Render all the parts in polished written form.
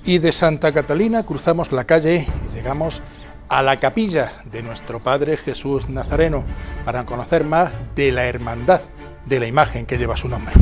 Y de Santa Catalina cruzamos la calle y llegamos a la capilla de nuestro Padre Jesús Nazareno para conocer más de la hermandad de la imagen que lleva su nombre.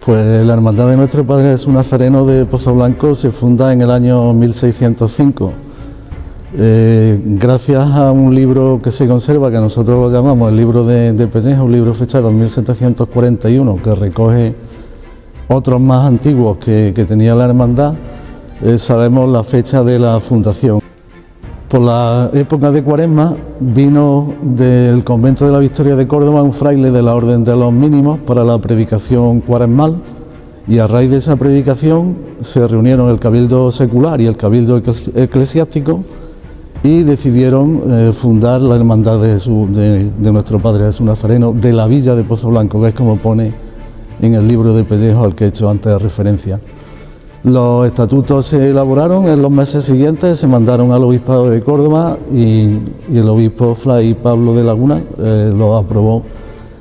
Pues la hermandad de nuestro Padre Jesús Nazareno de Pozoblanco se funda en el año 1605. Gracias a un libro que se conserva, que nosotros lo llamamos el libro de Pellejo, un libro fechado en 1741, que recoge otros más antiguos que tenía la hermandad, sabemos la fecha de la fundación. Por la época de Cuaresma vino del convento de la Victoria de Córdoba un fraile de la Orden de los Mínimos para la predicación cuaresmal, y a raíz de esa predicación se reunieron el cabildo secular y el cabildo eclesiástico y decidieron fundar la hermandad de nuestro Padre Jesús Nazareno de la villa de Pozoblanco, que es como pone en el libro de Pellejo al que he hecho antes referencia. Los estatutos se elaboraron en los meses siguientes, se mandaron al obispado de Córdoba y el obispo Fray Pablo de Laguna los aprobó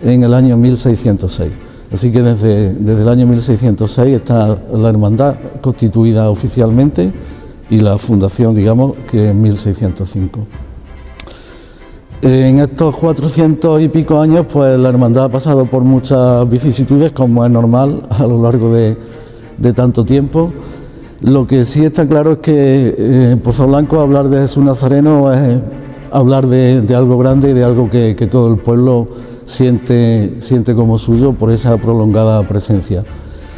en el año 1606. Así que desde el año 1606 está la hermandad constituida oficialmente y la fundación, digamos, que en 1605. En estos 400 y pico años, pues la hermandad ha pasado por muchas vicisitudes, como es normal a lo largo de tanto tiempo. Lo que sí está claro es que en Pozoblanco hablar de Jesús Nazareno es hablar de algo grande y de algo que todo el pueblo siente como suyo por esa prolongada presencia.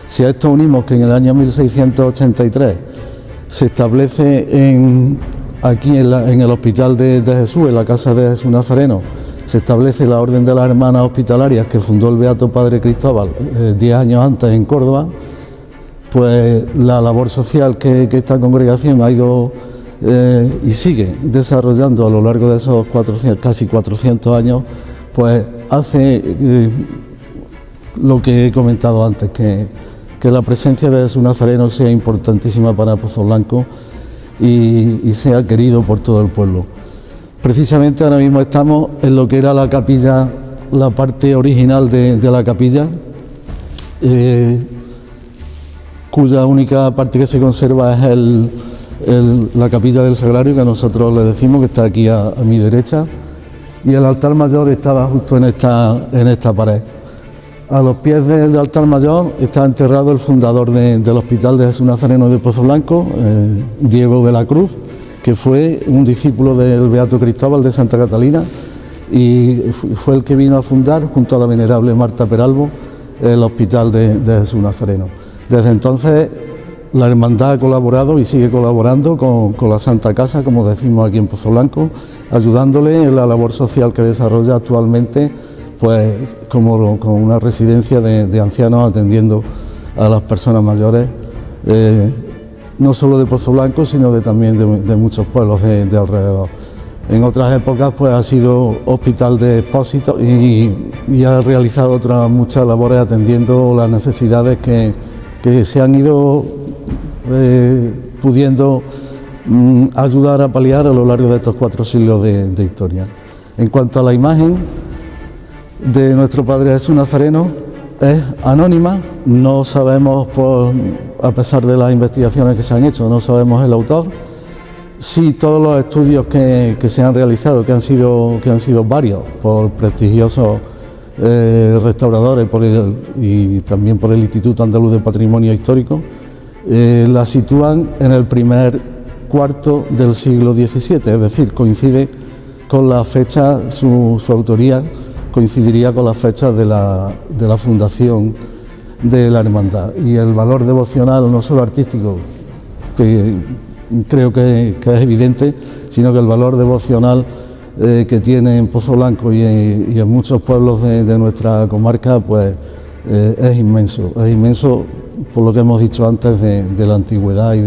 Si a esto unimos que en el año 1683 se establece aquí en el Hospital de Jesús, en la Casa de Jesús Nazareno, se establece la Orden de las Hermanas Hospitalarias que fundó el Beato Padre Cristóbal 10 años antes en Córdoba, pues la labor social que esta congregación ha ido y sigue desarrollando a lo largo de esos casi 400 años, pues hace lo que he comentado antes, que la presencia de Jesús Nazareno sea importantísima para Pozoblanco y sea querido por todo el pueblo. Precisamente ahora mismo estamos en lo que era la capilla, la parte original de la capilla, cuya única parte que se conserva es la capilla del Sagrario, que nosotros le decimos, que está aquí a mi derecha, y el altar mayor estaba justo en esta pared. A los pies del altar mayor está enterrado el fundador del Hospital de Jesús Nazareno de Pozoblanco, Diego de la Cruz, que fue un discípulo del Beato Cristóbal de Santa Catalina y fue el que vino a fundar, junto a la venerable Marta Peralbo, el Hospital de Jesús Nazareno. Desde entonces la hermandad ha colaborado y sigue colaborando con la Santa Casa, como decimos aquí en Pozoblanco, ayudándole en la labor social que desarrolla actualmente, pues como una residencia de ancianos, atendiendo a las personas mayores, no solo de Pozoblanco, sino también de muchos pueblos de alrededor. En otras épocas pues ha sido hospital de expósitos y ha realizado otras muchas labores atendiendo las necesidades que se han ido pudiendo ayudar a paliar a lo largo de estos 4 siglos de historia. En cuanto a la imagen de nuestro Padre Jesús Nazareno, es anónima, no sabemos, a pesar de las investigaciones que se han hecho, no sabemos el autor. Sí, todos los estudios que se han realizado, que han sido varios por prestigiosos restauradores y también por el Instituto Andaluz de Patrimonio Histórico, la sitúan en el primer cuarto del siglo XVII, es decir, coincide con la fecha, su autoría coincidiría con las fechas de la fundación de la hermandad, y el valor devocional, no solo artístico, que creo que es evidente, sino que el valor devocional que tiene en Pozoblanco y en muchos pueblos de nuestra comarca, pues es inmenso por lo que hemos dicho antes de la antigüedad y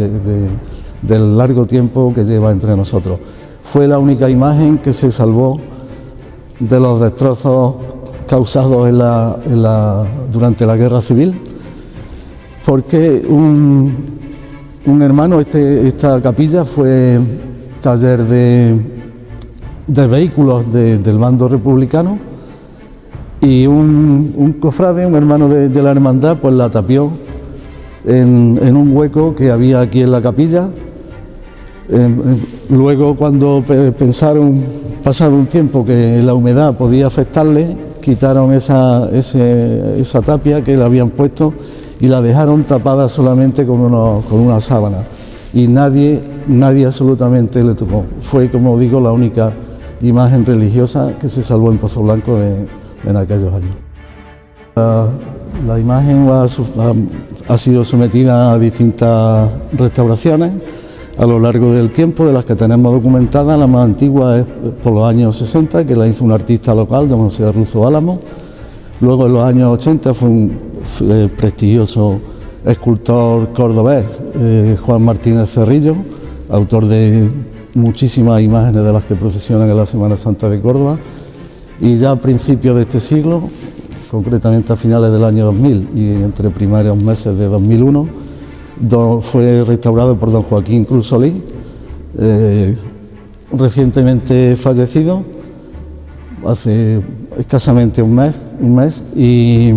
del largo tiempo que lleva entre nosotros. Fue la única imagen que se salvó de los destrozos causados durante la Guerra Civil, porque un hermano, esta capilla fue taller de vehículos del bando republicano, y un cofrade, un hermano de la hermandad, pues la tapió en un hueco que había aquí en la capilla. Luego, cuando pensaron, pasado un tiempo, que la humedad podía afectarle, quitaron esa tapia que le habían puesto y la dejaron tapada solamente con una sábana, y nadie absolutamente le tocó. Fue, como digo, la única imagen religiosa que se salvó en Pozoblanco en aquellos años. La imagen ha sido sometida a distintas restauraciones a lo largo del tiempo, de las que tenemos documentadas. La más antigua es por los años 60, que la hizo un artista local, don José Ruzo Álamo. Luego, en los años 80, fue un prestigioso escultor cordobés, Juan Martínez Cerrillo, autor de muchísimas imágenes de las que procesionan en la Semana Santa de Córdoba. Y ya a principios de este siglo, concretamente a finales del año 2000 y entre primeros meses de 2001, fue restaurado por don Joaquín Cruz Solís, recientemente fallecido, hace escasamente un mes, y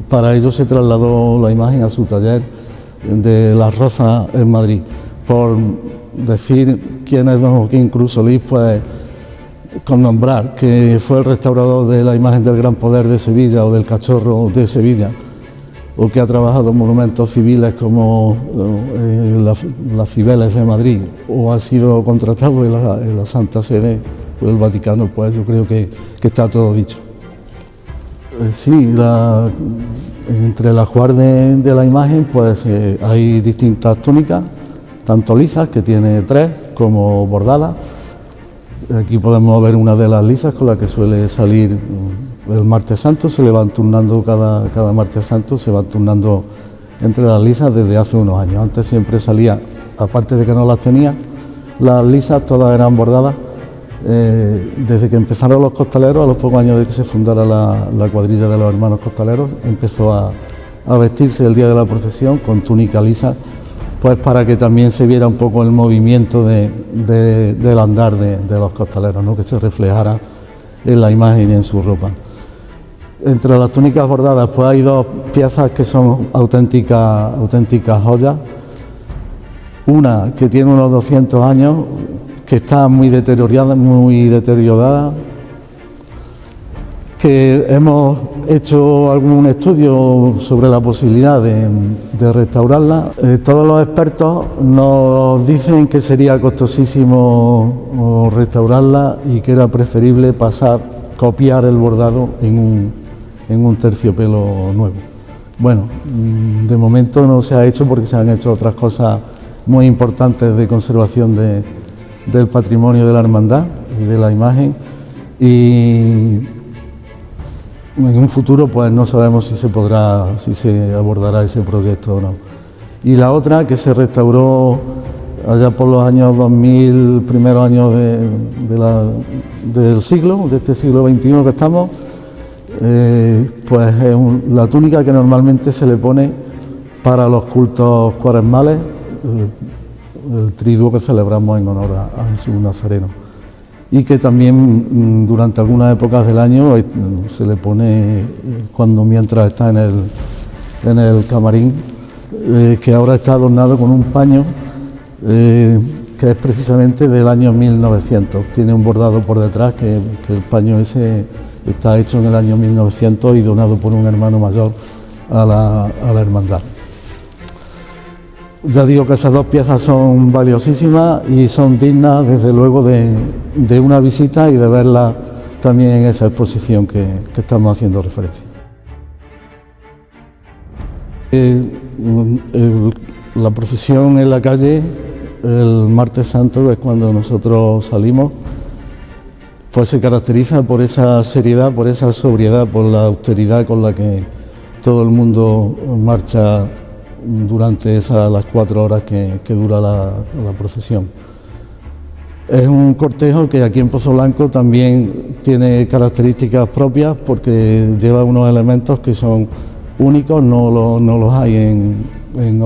para ello se trasladó la imagen a su taller de Las Rozas en Madrid. Por decir quién es don Joaquín Cruz Solís, pues con nombrar que fue el restaurador de la imagen del Gran Poder de Sevilla o del Cachorro de Sevilla, o que ha trabajado en monumentos civiles como las Cibeles de Madrid, o ha sido contratado en la Santa Sede por el Vaticano, pues yo creo que está todo dicho. Sí, entre el ajuar de la imagen pues hay distintas túnicas, tanto lisas, que tiene 3, como bordadas. Aquí podemos ver una de las lisas con la que suele salir el Martes Santo. Se le van turnando cada Martes Santo, se van turnando entre las lisas desde hace unos años. Antes siempre salía, aparte de que no las tenía, las lisas todas eran bordadas. Desde que empezaron los costaleros, a los pocos años de que se fundara la cuadrilla de los hermanos costaleros, empezó a vestirse el día de la procesión con túnica lisa, pues para que también se viera un poco el movimiento del andar de los costaleros, ¿no?, que se reflejara en la imagen y en su ropa. Entre las túnicas bordadas pues hay 2 piezas que son auténticas joyas. Una que tiene unos 200 años, que está muy deteriorada, que hemos hecho algún estudio sobre la posibilidad de restaurarla. Todos los expertos nos dicen que sería costosísimo restaurarla y que era preferible copiar el bordado en un terciopelo nuevo. Bueno, de momento no se ha hecho porque se han hecho otras cosas muy importantes de conservación del patrimonio de la hermandad y de la imagen, y en un futuro pues no sabemos si se abordará ese proyecto o no. Y la otra, que se restauró allá por los años 2000, primeros años de este siglo XXI que estamos, pues es la túnica que normalmente se le pone para los cultos cuaresmales, el triduo que celebramos en honor a Jesús Nazareno, y que también durante algunas épocas del año se le pone mientras está en el camarín, que ahora está adornado con un paño que es precisamente del año 1900. Tiene un bordado por detrás, que el paño ese está hecho en el año 1900 y donado por un hermano mayor a la hermandad. Ya digo que esas 2 piezas son valiosísimas y son dignas, desde luego, de una visita y de verla también en esa exposición que estamos haciendo referencia. La procesión en la calle, el Martes Santo, es cuando nosotros salimos, pues se caracteriza por esa seriedad, por esa sobriedad, por la austeridad con la que todo el mundo marcha durante las 4 horas que dura la procesión. Es un cortejo que aquí en Pozoblanco también tiene características propias, porque lleva unos elementos que son únicos, no los hay en el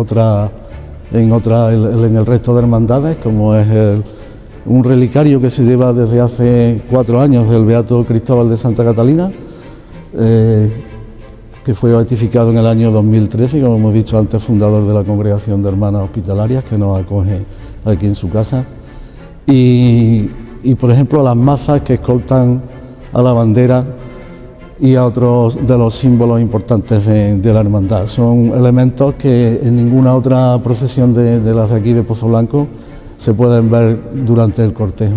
resto de hermandades, como es un relicario que se lleva desde hace 4 años del Beato Cristóbal de Santa Catalina, que fue beatificado en el año 2013, como hemos dicho antes, fundador de la Congregación de Hermanas Hospitalarias, que nos acoge aquí en su casa. Y por ejemplo, las mazas que escoltan a la bandera y a otros de los símbolos importantes de la hermandad. Son elementos que en ninguna otra procesión de las de aquí de Pozo Blanco se pueden ver durante el cortejo.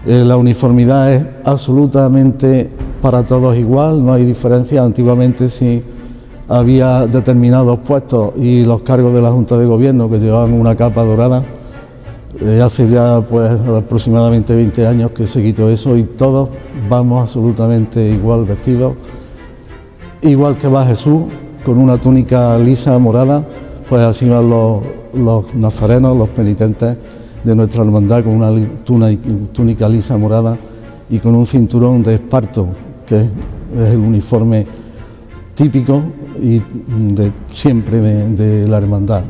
La uniformidad es absolutamente para todos igual, no hay diferencia. Antiguamente sí había determinados puestos y los cargos de la Junta de Gobierno que llevaban una capa dorada. Hace ya pues aproximadamente 20 años que se quitó eso y todos vamos absolutamente igual vestidos, igual que va Jesús con una túnica lisa morada, pues así van los nazarenos, los penitentes de nuestra hermandad con una túnica lisa morada y con un cinturón de esparto, que es el uniforme típico y de siempre de la hermandad.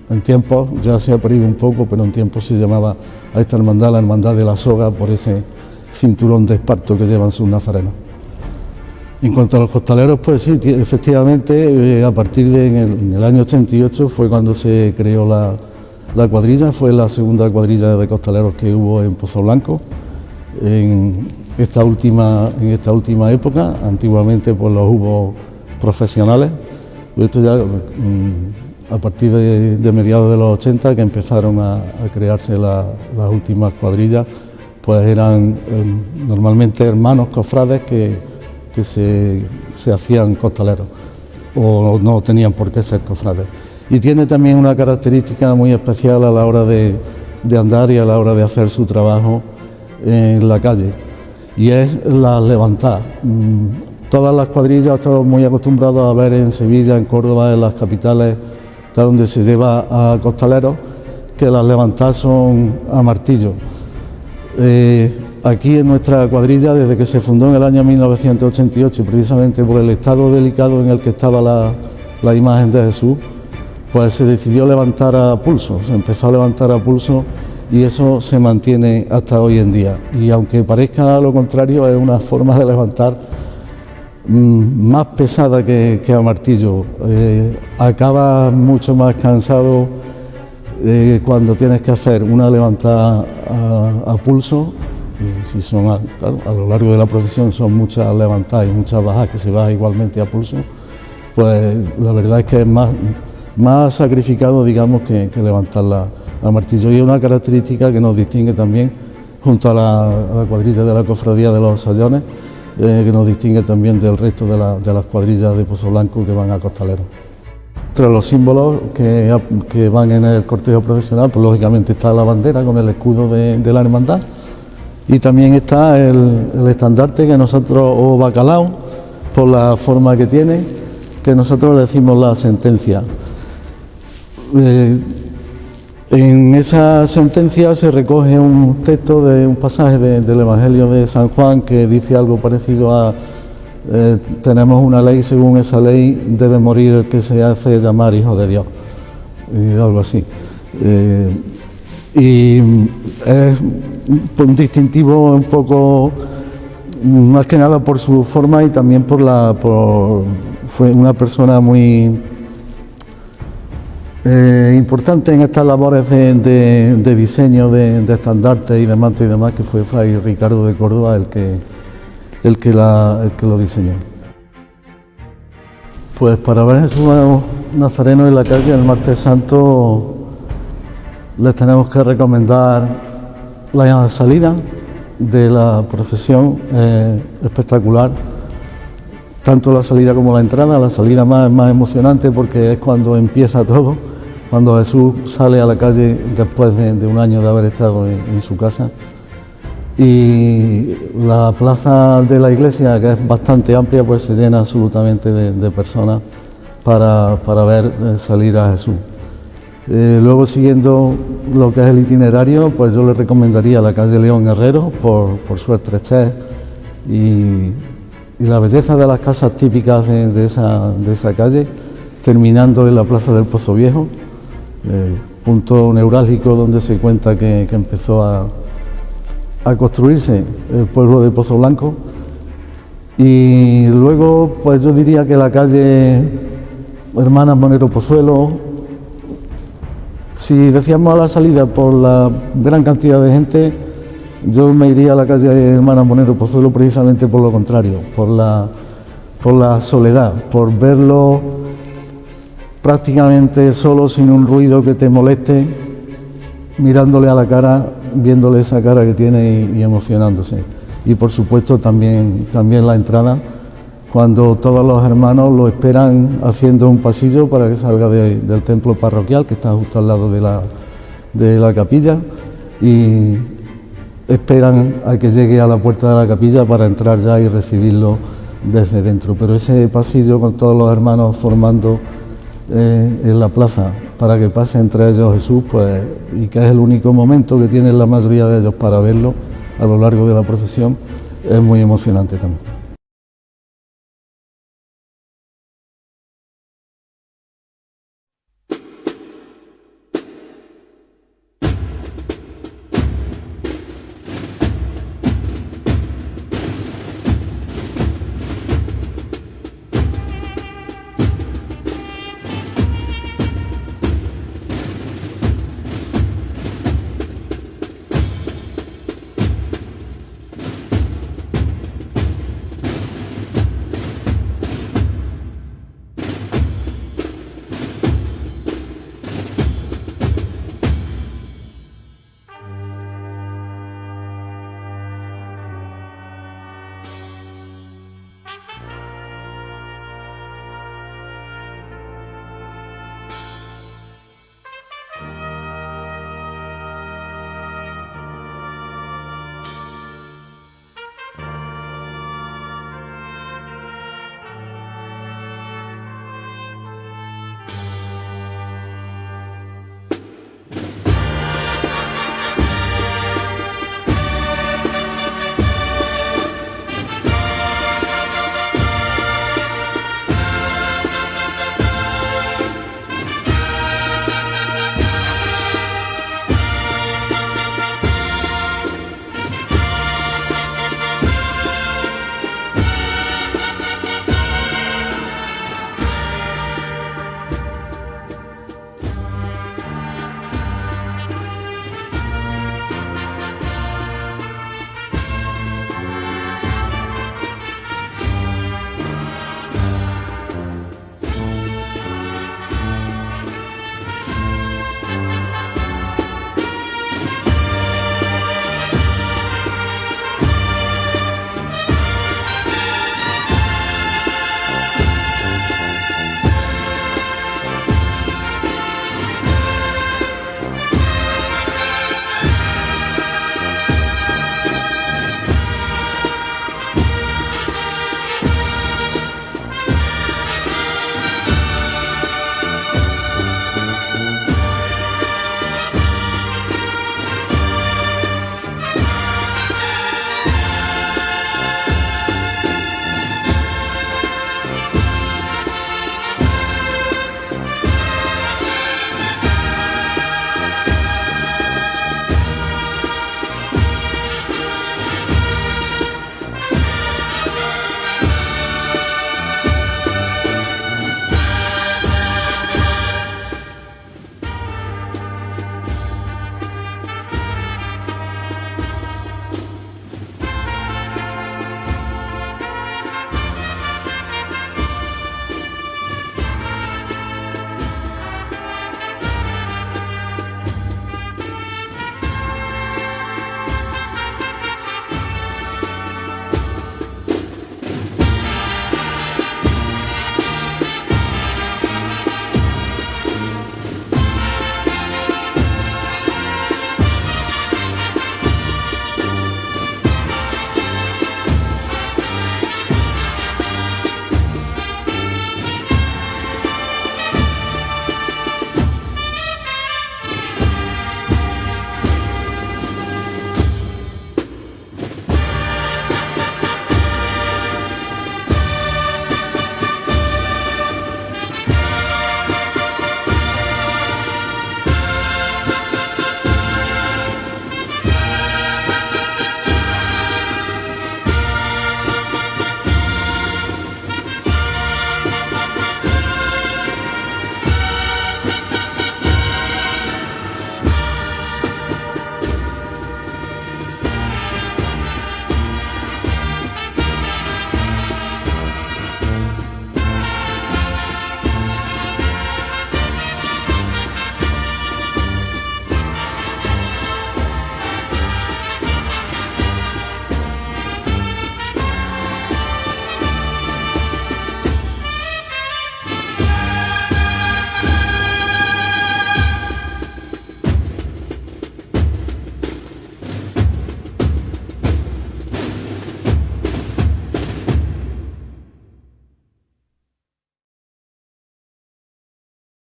En tiempos ya se ha perdido un poco, pero en tiempos se llamaba a esta hermandad la hermandad de la soga por ese cinturón de esparto que llevan sus nazarenos. En cuanto a los costaleros, pues sí, efectivamente, a partir en el año 88 fue cuando se creó la cuadrilla, fue la segunda cuadrilla de costaleros que hubo en Pozo Blanco. En esta última época, antiguamente pues los hubo profesionales, esto ya a partir de mediados de los 80 que empezaron a crearse las últimas cuadrillas, pues eran normalmente hermanos cofrades que se hacían costaleros o no tenían por qué ser cofrades. Y tiene también una característica muy especial a la hora de andar y a la hora de hacer su trabajo en la calle, y es la levantada. Todas las cuadrillas estamos muy acostumbrados a ver en Sevilla, en Córdoba, en las capitales, donde se lleva a costaleros, que las levantadas son a martillo. Aquí en nuestra cuadrilla, desde que se fundó en el año 1988, precisamente por el estado delicado en el que estaba la imagen de Jesús, pues se decidió levantar a pulso, se empezó a levantar a pulso y eso se mantiene hasta hoy en día. Y aunque parezca lo contrario, es una forma de levantar más pesada que a martillo. Acaba mucho más cansado cuando tienes que hacer una levantada a pulso. Y si son a lo largo de la procesión son muchas levantadas y muchas bajadas que se baja igualmente a pulso, pues la verdad es que es más sacrificado, digamos, que levantarla a martillo. Y es una característica que nos distingue también, junto a la cuadrilla de la Cofradía de los Sayones, que nos distingue también del resto de las cuadrillas de Pozo Blanco que van a costaleros. Entre los símbolos que van en el cortejo procesional, pues lógicamente está la bandera con el escudo de la hermandad, y también está el estandarte que nosotros, o bacalao, por la forma que tiene, que nosotros le decimos la sentencia. En esa sentencia se recoge un texto de un pasaje del Evangelio de San Juan que dice algo parecido a tenemos una ley, según esa ley debe morir el que se hace llamar hijo de Dios, algo así. Y es un distintivo un poco, más que nada por su forma y también fue una persona muy importante en estas labores de diseño de estandartes y de mantos y demás, que fue Fray Ricardo de Córdoba el que lo diseñó. Pues para ver a Jesús Nazareno en la calle el martes santo les tenemos que recomendar la salida de la procesión, espectacular, tanto la salida como la entrada. La salida más emocionante porque es cuando empieza todo, cuando Jesús sale a la calle después de un año de haber estado en su casa. Y la plaza de la iglesia, que es bastante amplia, pues se llena absolutamente de personas para ver salir a Jesús. Luego, siguiendo lo que es el itinerario, pues yo le recomendaría la calle León Herrero por su estrechez y la belleza de las casas típicas de esa calle, terminando en la plaza del Pozo Viejo, punto neurálgico donde se cuenta que empezó a construirse el pueblo de Pozo Blanco, Y luego, pues yo diría que la calle Hermanas Monero Pozuelo, si decíamos a la salida por la gran cantidad de gente, yo me iría a la calle Hermanas Monero Pozuelo precisamente por lo contrario, por la soledad, por verlo prácticamente solo, sin un ruido que te moleste, mirándole a la cara, viéndole esa cara que tiene y emocionándose. Y por supuesto también la entrada, cuando todos los hermanos lo esperan haciendo un pasillo para que salga del templo parroquial, que está justo al lado de la capilla, y esperan a que llegue a la puerta de la capilla para entrar ya y recibirlo desde dentro. Pero ese pasillo con todos los hermanos formando en la plaza para que pase entre ellos Jesús, pues, y que es el único momento que tienen la mayoría de ellos para verlo a lo largo de la procesión, es muy emocionante también.